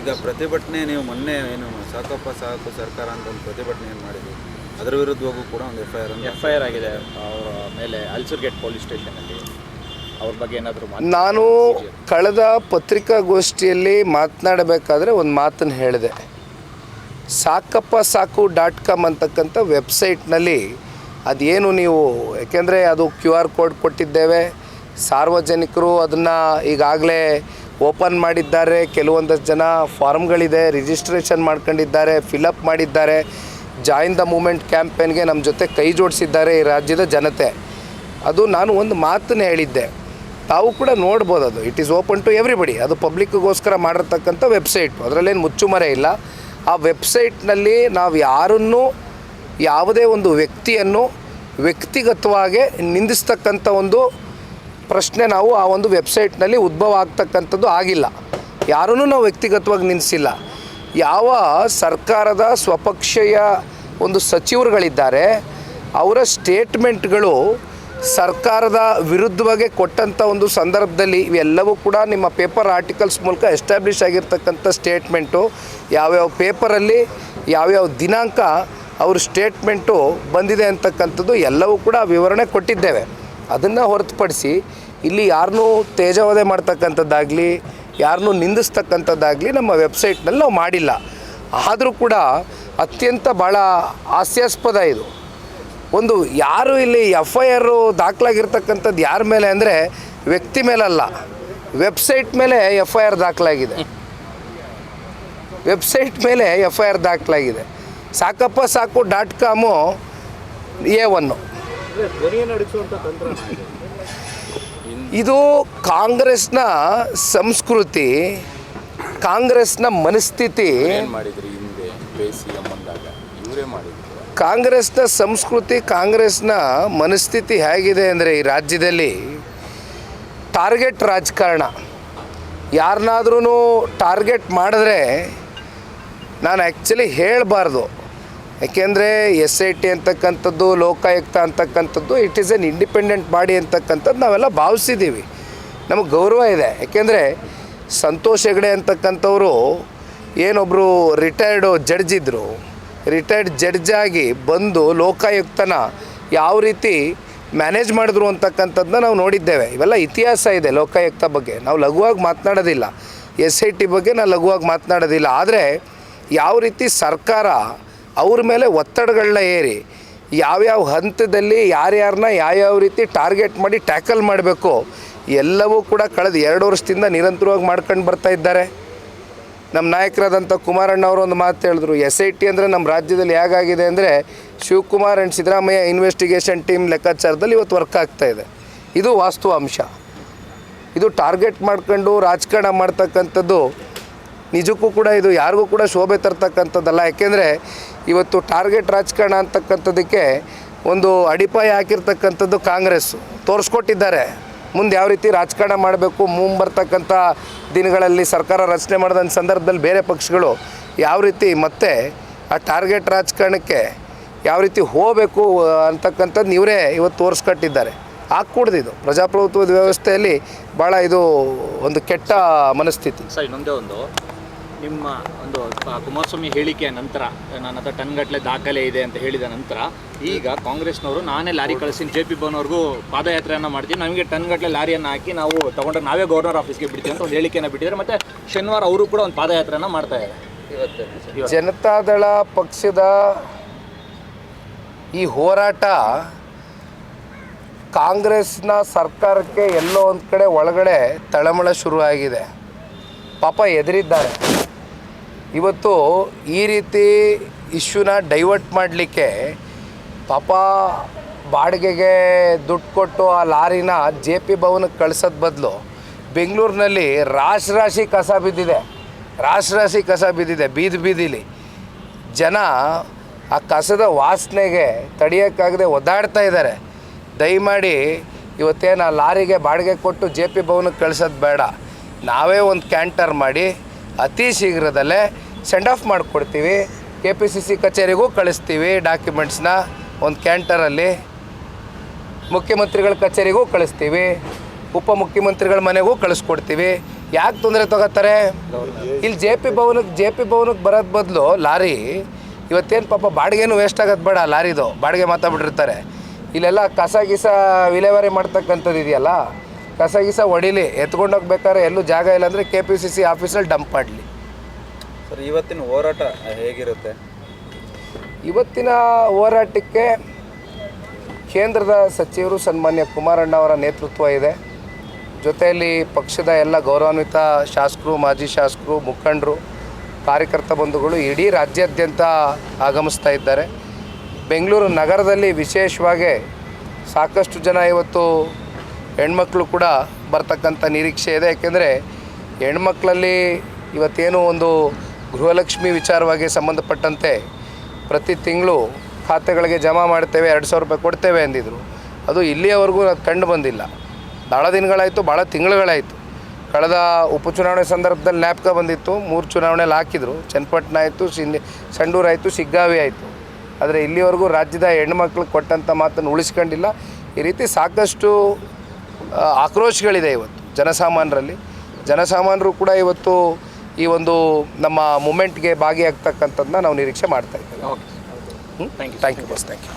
ಈಗ ಪ್ರತಿಭಟನೆ ನೀವು ಮೊನ್ನೆ ಏನು ಸಾಕಪ್ಪ ಸಾಕು ಸರ್ಕಾರ ಅಂತ ಒಂದು ಪ್ರತಿಭಟನೆ ಏನು ಮಾಡಿದ್ವಿ, ಅದರ ವಿರುದ್ಧವಾಗೂ ಕೂಡ ಒಂದು ಎಫ್ ಐ ಆರ್ ಆಗಿದೆ ಅವರ ಮೇಲೆ ಅಲ್ಸೂರ್ಗೇಟ್ ಪೊಲೀಸ್ ಸ್ಟೇಷನಲ್ಲಿ. ಅವ್ರ ಬಗ್ಗೆ ಏನಾದರೂ ನಾನು ಕಳೆದ ಪತ್ರಿಕಾಗೋಷ್ಠಿಯಲ್ಲಿ ಮಾತನಾಡಬೇಕಾದ್ರೆ ಒಂದು ಮಾತನ್ನು ಹೇಳಿದೆ. ಸಾಕಪ್ಪ ಸಾಕು .com ಅಂತಕ್ಕಂಥ ವೆಬ್ಸೈಟ್ನಲ್ಲಿ ಅದೇನು ನೀವು, ಯಾಕೆಂದರೆ ಅದು QR ಕೋಡ್ ಕೊಟ್ಟಿದ್ದೇವೆ, ಸಾರ್ವಜನಿಕರು ಅದನ್ನು ಈಗಾಗಲೇ ಓಪನ್ ಮಾಡಿದ್ದಾರೆ, ಕೆಲವೊಂದಷ್ಟು ಜನ ಫಾರ್ಮ್ಗಳಿದೆ, ರಿಜಿಸ್ಟ್ರೇಷನ್ ಮಾಡ್ಕೊಂಡಿದ್ದಾರೆ, ಫಿಲಪ್ ಮಾಡಿದ್ದಾರೆ, ಜಾಯಿನ್ ದ ಮೂಮೆಂಟ್ ಕ್ಯಾಂಪೇನ್ಗೆ ನಮ್ಮ ಜೊತೆ ಕೈ ಜೋಡಿಸಿದ್ದಾರೆ ಈ ರಾಜ್ಯದ ಜನತೆ. ಅದು ನಾನು ಒಂದು ಮಾತನ್ನು ಹೇಳಿದ್ದೆ, ತಾವು ಕೂಡ ನೋಡ್ಬೋದು, ಅದು it is open to everybody. ಅದು ಪಬ್ಲಿಕ್ಗೋಸ್ಕರ ಮಾಡಿರ್ತಕ್ಕಂಥ ವೆಬ್ಸೈಟ್, ಅದರಲ್ಲೇನು ಮುಚ್ಚುಮರೆ ಇಲ್ಲ. ಆ ವೆಬ್ಸೈಟ್ನಲ್ಲಿ ನಾವು ಯಾರನ್ನೂ, ಯಾವುದೇ ಒಂದು ವ್ಯಕ್ತಿಯನ್ನು ವ್ಯಕ್ತಿಗತವಾಗಿ ನಿಂದಿಸ್ತಕ್ಕಂಥ ಒಂದು ಪ್ರಶ್ನೆ ನಾವು ಆ ಒಂದು ವೆಬ್ಸೈಟ್ನಲ್ಲಿ ಉದ್ಭವ ಆಗ್ತಕ್ಕಂಥದ್ದು ಆಗಿಲ್ಲ. ಯಾರನ್ನೂ ನಾವು ವ್ಯಕ್ತಿಗತವಾಗಿ ನಿಲ್ಲಿಸಿಲ್ಲ. ಯಾವ ಸರ್ಕಾರದ ಸ್ವಪಕ್ಷೀಯ ಒಂದು ಸಚಿವರುಗಳಿದ್ದಾರೆ ಅವರ ಸ್ಟೇಟ್ಮೆಂಟ್ಗಳು ಸರ್ಕಾರದ ವಿರುದ್ಧವಾಗಿ ಕೊಟ್ಟಂಥ ಒಂದು ಸಂದರ್ಭದಲ್ಲಿ ಇವೆಲ್ಲವೂ ಕೂಡ ನಿಮ್ಮ ಪೇಪರ್ ಆರ್ಟಿಕಲ್ಸ್ ಮೂಲಕ ಎಸ್ಟಾಬ್ಲಿಷ್ ಆಗಿರ್ತಕ್ಕಂಥ ಸ್ಟೇಟ್ಮೆಂಟು, ಯಾವ್ಯಾವ ಪೇಪರಲ್ಲಿ ಯಾವ್ಯಾವ ದಿನಾಂಕ ಅವ್ರ ಸ್ಟೇಟ್ಮೆಂಟು ಬಂದಿದೆ ಅಂತಕ್ಕಂಥದ್ದು ಎಲ್ಲವೂ ಕೂಡ ವಿವರಣೆ ಕೊಟ್ಟಿದ್ದೇವೆ. ಅದನ್ನು ಹೊರತುಪಡಿಸಿ ಇಲ್ಲಿ ಯಾರನ್ನೂ ತೇಜೋವಧೆ ಮಾಡ್ತಕ್ಕಂಥದ್ದಾಗಲಿ ಯಾರನ್ನೂ ನಿಂದಿಸ್ತಕ್ಕಂಥದ್ದಾಗಲಿ ನಮ್ಮ ವೆಬ್ಸೈಟ್ನಲ್ಲಿ ನಾವು ಮಾಡಿಲ್ಲ. ಆದರೂ ಕೂಡ ಅತ್ಯಂತ ಭಾಳ ಹಾಸ್ಯಾಸ್ಪದ ಇದು. ಒಂದು ಯಾರು ಇಲ್ಲಿ FIR ದಾಖಲಾಗಿರ್ತಕ್ಕಂಥದ್ದು ಯಾರ ಮೇಲೆ ಅಂದರೆ ವ್ಯಕ್ತಿ ಮೇಲಲ್ಲ, ವೆಬ್ಸೈಟ್ ಮೇಲೆ FIR ದಾಖಲಾಗಿದೆ. ವೆಬ್ಸೈಟ್ ಮೇಲೆ FIR ದಾಖಲಾಗಿದೆ. ಸಾಕಪ್ಪ ಸಾಕು .com A1. ಇದು ಕಾಂಗ್ರೆಸ್ನ ಸಂಸ್ಕೃತಿ, ಕಾಂಗ್ರೆಸ್ನ ಮನಸ್ಥಿತಿ. ಕಾಂಗ್ರೆಸ್ನ ಸಂಸ್ಕೃತಿ, ಕಾಂಗ್ರೆಸ್ನ ಮನಸ್ಥಿತಿ ಹೇಗಿದೆ ಅಂದರೆ ಈ ರಾಜ್ಯದಲ್ಲಿ ಟಾರ್ಗೆಟ್ ರಾಜಕಾರಣ. ಯಾರನ್ನಾದ್ರೂ ಟಾರ್ಗೆಟ್ ಮಾಡಿದ್ರೆ ನಾನು ಆ್ಯಕ್ಚುಲಿ ಹೇಳಬಾರ್ದು, ಯಾಕೆಂದರೆ SIT ಅಂತಕ್ಕಂಥದ್ದು, ಲೋಕಾಯುಕ್ತ ಅಂತಕ್ಕಂಥದ್ದು it is N independent body ಅಂತಕ್ಕಂಥದ್ದು ನಾವೆಲ್ಲ ಭಾವಿಸಿದ್ದೀವಿ, ನಮಗೆ ಗೌರವ ಇದೆ. ಯಾಕೆಂದರೆ ಸಂತೋಷ್ ಹೆಗ್ಡೆ ಅಂತಕ್ಕಂಥವರು ಏನೊಬ್ಬರು ರಿಟೈರ್ಡ್ ಜಡ್ಜ್ ಇದ್ದರು, ರಿಟೈರ್ಡ್ ಜಡ್ಜಾಗಿ ಬಂದು ಲೋಕಾಯುಕ್ತನ ಯಾವ ರೀತಿ ಮ್ಯಾನೇಜ್ ಮಾಡಿದ್ರು ಅಂತಕ್ಕಂಥದ್ದನ್ನ ನಾವು ನೋಡಿದ್ದೇವೆ. ಇವೆಲ್ಲ ಇತಿಹಾಸ ಇದೆ ಲೋಕಾಯುಕ್ತ ಬಗ್ಗೆ, ನಾವು ಲಘುವಾಗಿ ಮಾತನಾಡೋದಿಲ್ಲ. SIT ಬಗ್ಗೆ ನಾವು ಲಘುವಾಗಿ ಮಾತನಾಡೋದಿಲ್ಲ. ಆದರೆ ಯಾವ ರೀತಿ ಸರ್ಕಾರ ಅವ್ರ ಮೇಲೆ ಒತ್ತಡಗಳನ್ನ ಏರಿ ಯಾವ್ಯಾವ ಹಂತದಲ್ಲಿ ಯಾರ್ಯಾರನ್ನ ಯಾವ್ಯಾವ ರೀತಿ ಟಾರ್ಗೆಟ್ ಮಾಡಿ ಟ್ಯಾಕಲ್ ಮಾಡಬೇಕು ಎಲ್ಲವೂ ಕೂಡ ಕಳೆದ 2 ವರ್ಷದಿಂದ ನಿರಂತರವಾಗಿ ಮಾಡ್ಕೊಂಡು ಬರ್ತಾ ಇದ್ದಾರೆ. ನಮ್ಮ ನಾಯಕರಾದಂಥ ಕುಮಾರಣ್ಣ ಅವರು ಒಂದು ಮಾತು ಹೇಳಿದ್ರು, SIT ಅಂದರೆ ನಮ್ಮ ರಾಜ್ಯದಲ್ಲಿ ಹೇಗಾಗಿದೆ ಅಂದರೆ Shivakumar and Siddaramaiah investigation team ಲೆಕ್ಕಾಚಾರದಲ್ಲಿ ಇವತ್ತು ವರ್ಕ್ ಆಗ್ತಾಯಿದೆ. ಇದು ವಾಸ್ತವಾಂಶ. ಇದು ಟಾರ್ಗೆಟ್ ಮಾಡ್ಕೊಂಡು ರಾಜಕಾರಣ ಮಾಡ್ತಕ್ಕಂಥದ್ದು ನಿಜಕ್ಕೂ ಕೂಡ ಇದು ಯಾರಿಗೂ ಕೂಡ ಶೋಭೆ ತರ್ತಕ್ಕಂಥದ್ದಲ್ಲ. ಯಾಕೆಂದರೆ ಇವತ್ತು ಟಾರ್ಗೆಟ್ ರಾಜಕಾರಣ ಅಂತಕ್ಕಂಥದ್ದಕ್ಕೆ ಒಂದು ಅಡಿಪಾಯ ಹಾಕಿರ್ತಕ್ಕಂಥದ್ದು ಕಾಂಗ್ರೆಸ್ಸು ತೋರಿಸ್ಕೊಟ್ಟಿದ್ದಾರೆ. ಮುಂದೆ ಯಾವ ರೀತಿ ರಾಜಕಾರಣ ಮಾಡಬೇಕು, ಮುಂಬರ್ತಕ್ಕಂಥ ದಿನಗಳಲ್ಲಿ ಸರ್ಕಾರ ರಚನೆ ಮಾಡಿದ ಸಂದರ್ಭದಲ್ಲಿ ಬೇರೆ ಪಕ್ಷಗಳು ಯಾವ ರೀತಿ ಮತ್ತೆ ಆ ಟಾರ್ಗೆಟ್ ರಾಜಕಾರಣಕ್ಕೆ ಯಾವ ರೀತಿ ಹೋಗಬೇಕು ಅಂತಕ್ಕಂಥದ್ದು ಇವರೇ ಇವತ್ತು ತೋರಿಸ್ಕೊಟ್ಟಿದ್ದಾರೆ. ಆಗ್ಕೂಡ್ದಿದು ಪ್ರಜಾಪ್ರಭುತ್ವದ ವ್ಯವಸ್ಥೆಯಲ್ಲಿ ಭಾಳ ಇದು ಒಂದು ಕೆಟ್ಟ ಮನಸ್ಥಿತಿ. ಸರ್, ಇನ್ನೊಂದೇ ಒಂದು, ನಿಮ್ಮ ಒಂದು ಕುಮಾರಸ್ವಾಮಿ ಹೇಳಿಕೆಯ ನಂತರ ನನ್ನ ಹತ್ರ ಟನ್ಗಟ್ಟಲೆ ದಾಖಲೆ ಇದೆ ಅಂತ ಹೇಳಿದ ನಂತರ ಈಗ ಕಾಂಗ್ರೆಸ್ನವರು ನಾನೇ ಲಾರಿ ಕಳಿಸ್ತೀನಿ JP ಭವನ್ವರೆಗೂ ಪಾದಯಾತ್ರೆಯನ್ನು ಮಾಡ್ತೀವಿ, ನಮಗೆ ಟನ್ಗಟ್ಟಲೆ ಲಾರಿಯನ್ನು ಹಾಕಿ ನಾವು ತೊಗೊಂಡ್ರೆ ನಾವೇ ಗವರ್ನರ್ ಆಫೀಸ್ಗೆ ಬಿಡ್ತೀವಿ ಅಂತ ಒಂದು ಹೇಳಿಕೆಯನ್ನು ಬಿಟ್ಟಿದ್ದಾರೆ. ಮತ್ತು ಶನಿವಾರ ಅವರು ಕೂಡ ಒಂದು ಪಾದಯಾತ್ರೆಯನ್ನು ಮಾಡ್ತಾ ಇದ್ದಾರೆ. ಜನತಾದಳ ಪಕ್ಷದ ಈ ಹೋರಾಟ ಕಾಂಗ್ರೆಸ್ನ ಸರ್ಕಾರಕ್ಕೆ ಎಲ್ಲೋ ಒಂದು ಕಡೆ ಒಳಗಡೆ ತಳಮಳ ಶುರುವಾಗಿದೆ. ಪಾಪ ಎದುರಿದ್ದಾರೆ. ಇವತ್ತು ಈ ರೀತಿ ಇಶ್ಯೂನ ಡೈವರ್ಟ್ ಮಾಡಲಿಕ್ಕೆ ಪಾಪ ಬಾಡಿಗೆಗೆ ದುಡ್ಡು ಕೊಟ್ಟು ಆ ಲಾರಿನ JP ಭವನಕ್ಕೆ ಕಳ್ಸೋದು ಬದಲು ಬೆಂಗಳೂರಿನಲ್ಲಿ ರಾಶಿ ಕಸ ಬಿದ್ದಿದೆ ಬೀದಿಲಿ. ಜನ ಆ ಕಸದ ವಾಸನೆಗೆ ತಡೆಯೋಕ್ಕಾಗದೆ ಒದ್ದಾಡ್ತಾ ಇದ್ದಾರೆ. ದಯಮಾಡಿ ಇವತ್ತೇನು ಆ ಲಾರಿಗೆ ಬಾಡಿಗೆ ಕೊಟ್ಟು JP ಭವನಕ್ಕೆ ಕಳ್ಸೋದು ಬೇಡ, ನಾವೇ ಒಂದು ಕ್ಯಾಂಟರ್ ಮಾಡಿ ಅತಿ ಶೀಘ್ರದಲ್ಲೇ ಸೆಂಡ್ ಆಫ್ ಮಾಡಿಕೊಡ್ತೀವಿ. KPCC ಕಚೇರಿಗೂ ಕಳಿಸ್ತೀವಿ ಡಾಕ್ಯುಮೆಂಟ್ಸ್ನ ಒಂದು ಕ್ಯಾಂಟರಲ್ಲಿ, ಮುಖ್ಯಮಂತ್ರಿಗಳ ಕಚೇರಿಗೂ ಕಳಿಸ್ತೀವಿ, ಉಪಮುಖ್ಯಮಂತ್ರಿಗಳ ಮನೆಗೂ ಕಳಿಸ್ಕೊಡ್ತೀವಿ. ಯಾಕೆ ತೊಂದರೆ ತಗೋತಾರೆ? ಇಲ್ಲಿ ಜೆ ಪಿ ಭವನಕ್ಕೆ ಬರೋದು ಬದಲು ಲಾರಿ ಇವತ್ತೇನು ಪಾಪ ಬಾಡಿಗೆನೂ ವೇಸ್ಟ್ ಆಗೋದು ಬೇಡ, ಲಾರಿದು ಬಾಡಿಗೆ ಮಾತಾಡ್ಬಿಟ್ಟಿರ್ತಾರೆ. ಇಲ್ಲೆಲ್ಲ ಕಸ ಗಿಸ ವಿಲೇವಾರಿ ಮಾಡ್ತಕ್ಕಂಥದ್ದು ಇದೆಯಲ್ಲ, ಕಸ ಗಿಸ ಹೊಡಿಲಿ, ಎತ್ಕೊಂಡು ಹೋಗ್ಬೇಕಾದ್ರೆ ಎಲ್ಲೂ ಜಾಗ ಇಲ್ಲ ಅಂದರೆ KPCC ಆಫೀಸಲ್ಲಿ ಡಂಪ್ ಮಾಡಲಿ. ಸರ್, ಇವತ್ತಿನ ಹೋರಾಟ ಹೇಗಿರುತ್ತೆ? ಇವತ್ತಿನ ಹೋರಾಟಕ್ಕೆ ಕೇಂದ್ರದ ಸಚಿವರು ಸನ್ಮಾನ್ಯ ಕುಮಾರಣ್ಣ ಅವರ ನೇತೃತ್ವ ಇದೆ. ಜೊತೆಯಲ್ಲಿ ಪಕ್ಷದ ಎಲ್ಲ ಗೌರವಾನ್ವಿತ ಶಾಸಕರು, ಮಾಜಿ ಶಾಸಕರು, ಮುಖಂಡರು, ಕಾರ್ಯಕರ್ತ ಬಂಧುಗಳು ಇಡೀ ರಾಜ್ಯಾದ್ಯಂತ ಆಗಮಿಸ್ತಾ ಇದ್ದಾರೆ. ಬೆಂಗಳೂರು ನಗರದಲ್ಲಿ ವಿಶೇಷವಾಗಿ ಸಾಕಷ್ಟು ಜನ ಇವತ್ತು ಹೆಣ್ಮಕ್ಳು ಕೂಡ ಬರ್ತಕ್ಕಂಥ ನಿರೀಕ್ಷೆ ಇದೆ. ಯಾಕೆಂದರೆ ಹೆಣ್ಮಕ್ಳಲ್ಲಿ ಇವತ್ತೇನು ಒಂದು ಗೃಹಲಕ್ಷ್ಮಿ ವಿಚಾರವಾಗಿ ಸಂಬಂಧಪಟ್ಟಂತೆ ಪ್ರತಿ ತಿಂಗಳು ಖಾತೆಗಳಿಗೆ ಜಮಾ ಮಾಡ್ತೇವೆ, 2,000 ರೂಪಾಯಿ ಕೊಡ್ತೇವೆ ಅಂದಿದ್ರು. ಅದು ಇಲ್ಲಿಯವರೆಗೂ ಅದು ಕಂಡು ಬಂದಿಲ್ಲ. ಭಾಳ ದಿನಗಳಾಯಿತು, ಭಾಳ ತಿಂಗಳುಗಳಾಯಿತು. ಕಳೆದ ಉಪಚುನಾವಣೆ ಸಂದರ್ಭದಲ್ಲಿ ಜ್ಞಾಪಕ ಬಂದಿತ್ತು, 3 ಚುನಾವಣೆಯಲ್ಲಿ ಹಾಕಿದರು. ಚನ್ನಪಟ್ಟಣ ಆಯಿತು, ಸಂಡೂರು ಆಯಿತು, ಶಿಗ್ಗಾವಿ ಆಯಿತು. ಆದರೆ ಇಲ್ಲಿವರೆಗೂ ರಾಜ್ಯದ ಹೆಣ್ಮಕ್ಳಿಗೆ ಕೊಟ್ಟಂಥ ಮಾತನ್ನು ಉಳಿಸ್ಕೊಂಡಿಲ್ಲ. ಈ ರೀತಿ ಸಾಕಷ್ಟು ಆಕ್ರೋಶಗಳಿದೆ ಇವತ್ತು ಜನಸಾಮಾನ್ಯರಲ್ಲಿ. ಜನಸಾಮಾನ್ಯರು ಕೂಡ ಇವತ್ತು ಈ ಒಂದು ನಮ್ಮ ಮೂಮೆಂಟ್ಗೆ ಭಾಗಿಯಾಗ್ತಕ್ಕಂಥದ್ದನ್ನ ನಾವು ನಿರೀಕ್ಷೆ ಮಾಡ್ತಾ ಇದ್ದೇವೆ. Thank you boss, thank you.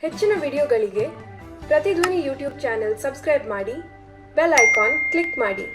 ಹೆಚ್ಚಿನ ವಿಡಿಯೋಗಳಿಗೆ ಪ್ರತಿಧ್ವನಿ ಯೂಟ್ಯೂಬ್ ಚಾನೆಲ್ ಸಬ್ಸ್ಕ್ರೈಬ್ ಮಾಡಿ, ಬೆಲ್ ಐಕಾನ್ ಕ್ಲಿಕ್ ಮಾಡಿ.